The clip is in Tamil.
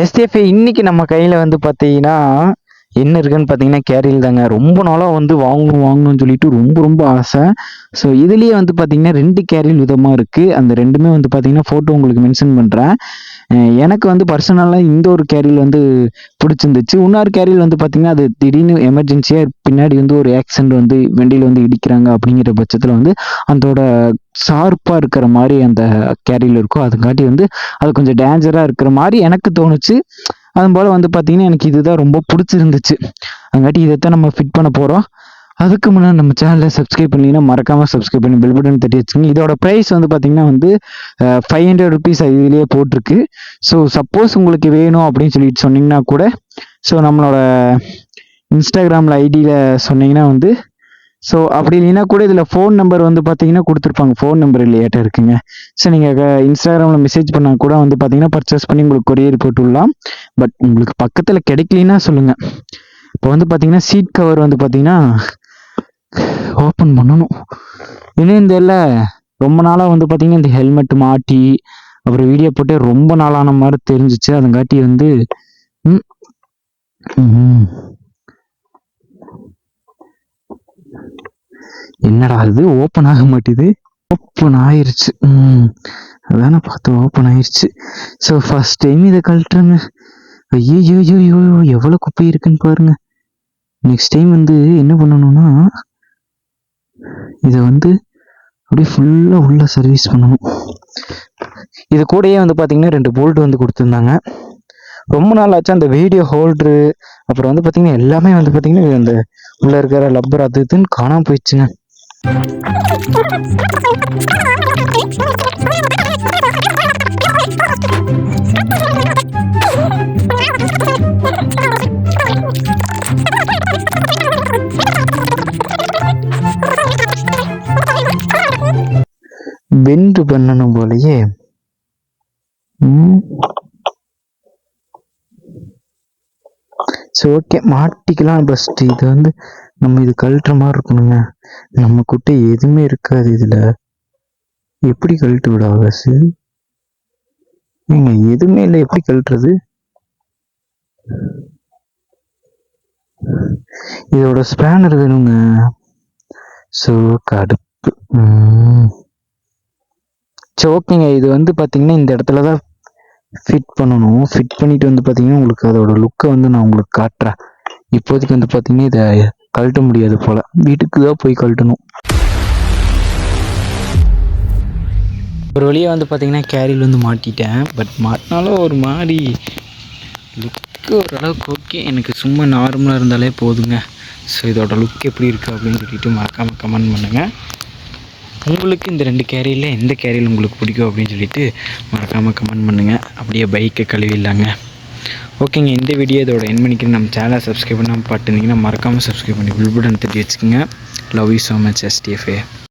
எஸ்டிஎஃப்ஐ இன்னைக்கு நம்ம கையில் வந்து பார்த்தீங்கன்னா என்ன இருக்குன்னு பார்த்தீங்கன்னா கேரியல் தாங்க. ரொம்ப நாளாக வந்து வாங்கணும்னு சொல்லிட்டு ரொம்ப ரொம்ப ஆசை. ஸோ இதுலேயே வந்து பார்த்தீங்கன்னா 2 கேரியல் விதமாக இருக்குது. அந்த 2மே வந்து பார்த்தீங்கன்னா ஃபோட்டோ உங்களுக்கு மென்ஷன் பண்ணுறேன். எனக்கு வந்து பர்சனலாக இந்த ஒரு கேரியல் வந்து பிடிச்சிருந்துச்சு. இன்னொரு கேரியல் வந்து பார்த்தீங்கன்னா அது திடீர்னு எமர்ஜென்சியாக பின்னாடி வந்து ஒரு ஆக்சிடென்ட் வந்து வண்டியில் வந்து இடிக்கிறாங்க அப்படிங்கிற பட்சத்தில் வந்து அதோட ஷார்ப்பாக இருக்கிற மாதிரி அந்த கேரியல் இருக்கும். அதுக்காட்டி வந்து அது கொஞ்சம் டேஞ்சராக இருக்கிற மாதிரி எனக்கு தோணுச்சு. அதுபோல் வந்து பார்த்தீங்கன்னா எனக்கு இதுதான் ரொம்ப பிடிச்சிருந்துச்சு. அதுங்காட்டி இதைத்தான் நம்ம ஃபிட் பண்ண போகிறோம். அதுக்கு முன்னாடி நம்ம சேனலை சப்ஸ்கிரைப் பண்ணிங்கன்னா மறக்காமல் சப்ஸ்கிரைப் பண்ணி பெல் பட்டன் தட்டி வச்சுக்கோங்க. இதோட ப்ரைஸ் வந்து பார்த்தீங்கன்னா வந்து 500 ருபீஸ் இதுலேயே போட்டிருக்கு. ஸோ சப்போஸ் உங்களுக்கு வேணும் அப்படின்னு சொல்லிட்டு சொன்னீங்கன்னா கூட ஸோ நம்மளோட இன்ஸ்டாகிராமில் ஐடியில் சொன்னீங்கன்னா வந்து ஸோ அப்படி இல்லைன்னா கூட இதில் ஃபோன் நம்பர் வந்து பார்த்தீங்கன்னா கொடுத்துருப்பாங்க. ஃபோன் நம்பர் இல்லையாட்ட இருக்குங்க. ஸோ நீங்கள் இன்ஸ்டாகிராமில் மெசேஜ் பண்ணால் கூட வந்து பார்த்தீங்கன்னா பர்ச்சேஸ் பண்ணி உங்களுக்கு கொரியர் போட்டு விடலாம். பட் உங்களுக்கு பக்கத்தில் கிடைக்கலன்னா சொல்லுங்கள். இப்போ வந்து பார்த்தீங்கன்னா சீட் கவர் வந்து பார்த்தீங்கன்னா ஓப்பன் பண்ணணும். இன்னும் இந்த இல்லை ரொம்ப நாளாக வந்து பார்த்தீங்கன்னா இந்த ஹெல்மெட் மாட்டி அப்புறம் வீடியோ போட்டு ரொம்ப நாளான மாதிரி தெரிஞ்சிச்சு. அதுங்காட்டி வந்து என்னடா இது ஓப்பன் ஆக மாட்டேது. ஓப்பன் ஆயிருச்சு. அதானே பார்த்து ஓப்பன் ஆயிருச்சு. ஸோ ஃபர்ஸ்ட் டைம் இதை கழட்டுறேங்க. ஐயோ எவ்வளோ குப்பை இருக்குன்னு பாருங்க. நெக்ஸ்ட் டைம் வந்து என்ன பண்ணணும்னா இதை வந்து அப்படியே ஃபுல்லாக உள்ள சர்வீஸ் பண்ணணும். இது கூடயே வந்து பார்த்தீங்கன்னா 2 போல்ட் வந்து கொடுத்துருந்தாங்க. ரொம்ப நாள் ஆச்சு. அந்த வீடியோ ஹோல்டரு அப்புறம் வந்து பார்த்தீங்கன்னா எல்லாமே வந்து பார்த்தீங்கன்னா அந்த உள்ள இருக்கிற லப்பர் அது இதுன்னு காணாமல் போயிடுச்சுங்க. பெண்ட் பண்ணணும் போலயே. ஸோ ஓகே மாட்டிக்கலாம். பெஸ்ட். இது வந்து நம்ம இது கழட்டுற மாதிரி இருக்கணுங்க. நம்ம கிட்ட எதுவுமே இருக்காது. இதில் எப்படி கழட்டு விட ஆகாசு? எதுவுமே இல்லை. எப்படி கழட்டுறது? இதோட ஸ்பேனர் வேணுங்க. ஸோ கடுப்பு. சரி ஓகேங்க. இது வந்து பார்த்தீங்கன்னா இந்த இடத்துல தான் ஃபிட் பண்ணணும். ஃபிட் பண்ணிட்டு வந்து பார்த்தீங்கன்னா உங்களுக்கு அதோட லுக்கை வந்து நான் உங்களுக்கு காட்டுறேன். இப்போதைக்கு வந்து பார்த்தீங்கன்னா இதை கழட்ட முடியாது போல். வீட்டுக்கு தான் போய் கழட்டணும். ஒரு வழியாக வந்து பார்த்தீங்கன்னா கேரியில் வந்து மாட்டிட்டேன். பட் மாட்டினாலும் ஒரு மாதிரி லுக்கு ஓரளவுக்கு ஓகே. எனக்கு சும்மா நார்மலாக இருந்தாலே போதுங்க. ஸோ இதோட லுக் எப்படி இருக்குது அப்படின்னு சொல்லிட்டு மறக்காமல் கமெண்ட் பண்ணுங்கள். உங்களுக்கு இந்த 2 கேரியில் எந்த கேரியல் உங்களுக்கு பிடிக்கும் அப்படின்னு சொல்லிட்டு மறக்காமல் கமெண்ட் பண்ணுங்கள். அப்படியே பைக்கை கழுவிடலாங்க. ஓகேங்க. இந்த வீடியோ இதோட என் பண்ணிக்கிறேன். நம்ம சேனலை சப்ஸ்கிரைப் பண்ணாமல் பார்த்துருந்தீங்கன்னா மறக்காமல் சப்ஸ்கிரைப் பண்ணி பெல் பட்டன் தட்டி வச்சுக்கோங்க. Love you so much எஸ்டிஎஃப்ஏ.